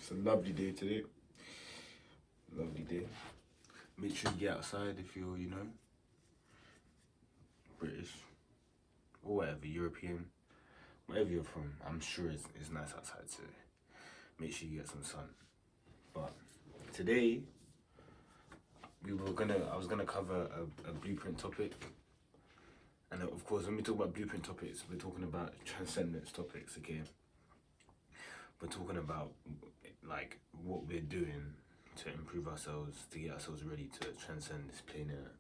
It's a lovely day today. Lovely day. Make sure you get outside if you're, British or whatever, European, wherever you're from. I'm sure it's nice outside today. Make sure you get some sun. But today, I was gonna cover a blueprint topic. And of course, when we talk about blueprint topics, we're talking about transcendence topics, okay? We're talking about like what we're doing to improve ourselves, to get ourselves ready to transcend this plane Earth.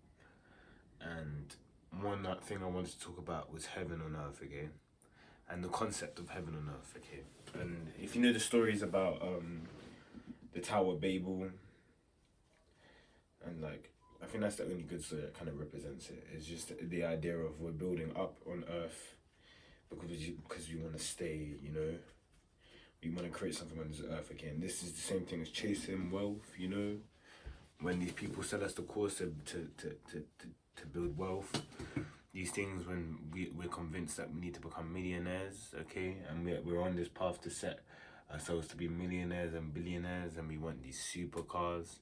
And one thing I wanted to talk about was heaven on earth, okay? And the concept of heaven on earth, okay? And if you know the stories about the Tower of Babel, and like, I think that's the only good story that kind of represents it. It's just the idea of we're building up on earth because we want to stay, we want to create something on this earth again. This is the same thing as chasing wealth, when these people sell us the course to build wealth. These things when we're convinced that we need to become millionaires, okay? And we're on this path to set ourselves to be millionaires and billionaires, and we want these supercars.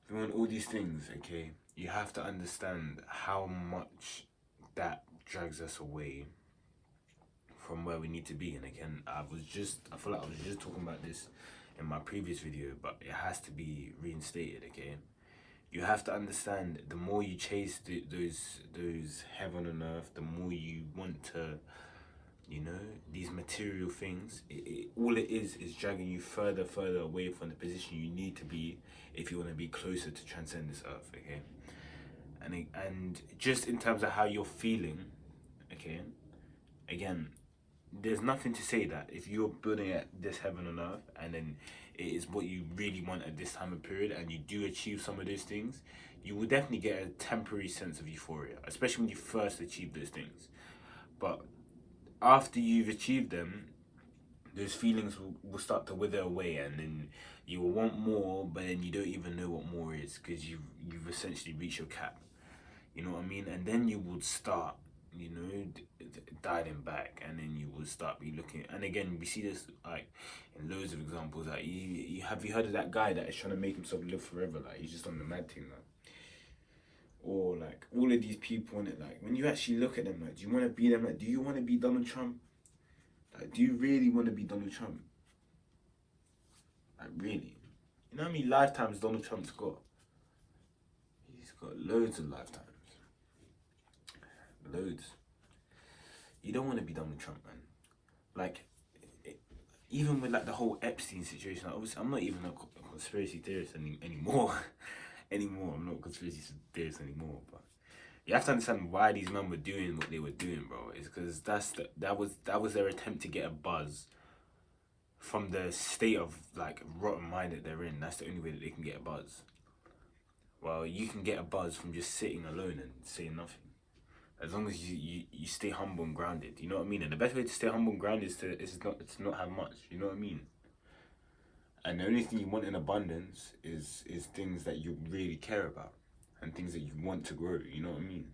We want all these things, okay? You have to understand how much that drags us away from where we need to be. And again, I feel like I was just talking about this in my previous video, but it has to be reinstated, okay? You have to understand, the more you chase those heaven on earth, the more you want to, these material things, all it is dragging you further away from the position you need to be if you want to be closer to transcend this earth, okay? And just in terms of how you're feeling, okay, again, there's nothing to say that if you're building at this heaven on earth and then it is what you really want at this time of period and you do achieve some of those things, you will definitely get a temporary sense of euphoria, especially when you first achieve those things. But after you've achieved them, those feelings will start to wither away, and then you will want more, but then you don't even know what more is because you've essentially reached your cap. You know what I mean? And then you would start, dialing back, and then you will start be looking. And again, we see this like in loads of examples. Like you heard of that guy that is trying to make himself live forever? Like he's just on the mad thing, like. Or like all of these people in it, like when you actually look at them, like, do you want to be them? Like, do you want to be Donald Trump? Like, do you really want to be Donald Trump? Like, really? You know how many lifetimes Donald Trump's got? He's got loads of lifetimes. Loads. You don't want to be Donald Trump, man. Like, even with like the whole Epstein situation, like, obviously I'm not even a conspiracy theorist anymore. I'm not a conspiracy theorist anymore, but you have to understand why these men were doing what they were doing, bro. It's because that was their attempt to get a buzz from the state of like rotten mind that they're in. That's the only way that they can get a buzz. Well, you can get a buzz from just sitting alone and saying nothing, as long as you stay humble and grounded. You know what I mean? And the best way to stay humble and grounded is to not have much. You know what I mean? And the only thing you want in abundance is things that you really care about and things that you want to grow, you know what I mean?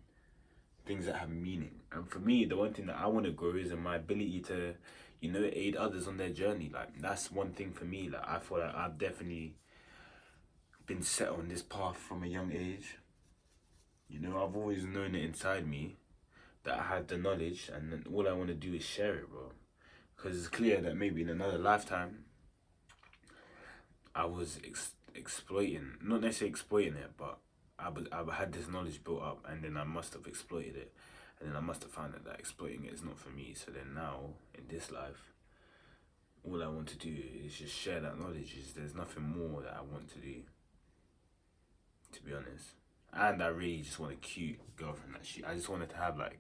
Things that have meaning. And for me, the one thing that I want to grow is in my ability to, aid others on their journey. Like, that's one thing for me. Like, I feel like I've definitely been set on this path from a young age. I've always known it inside me that I had the knowledge, and then all I want to do is share it, bro. Because it's clear that maybe in another lifetime, I was exploiting, not necessarily exploiting it, but I had this knowledge built up, and then I must have exploited it, and then I must have found that exploiting it is not for me. So then now, in this life, all I want to do is just share that knowledge. There's nothing more that I want to do, to be honest. And I really just want a cute girlfriend. I just wanted to have like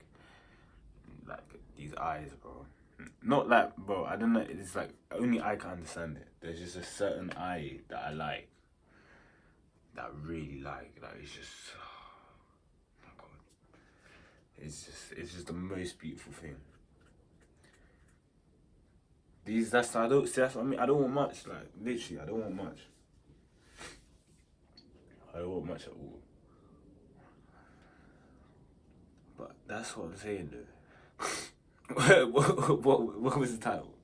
these eyes, bro. Not like, bro, I don't know, it's like, only I can understand it. There's just a certain eye that I like, that I really like it's just, oh my God. It's just the most beautiful thing. That's what I mean. I don't want much, like, literally, I don't want much. I don't want much at all. But that's what I'm saying, though. what was the title?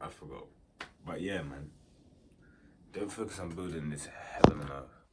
I forgot. But yeah, man. Don't focus on building this heaven on earth.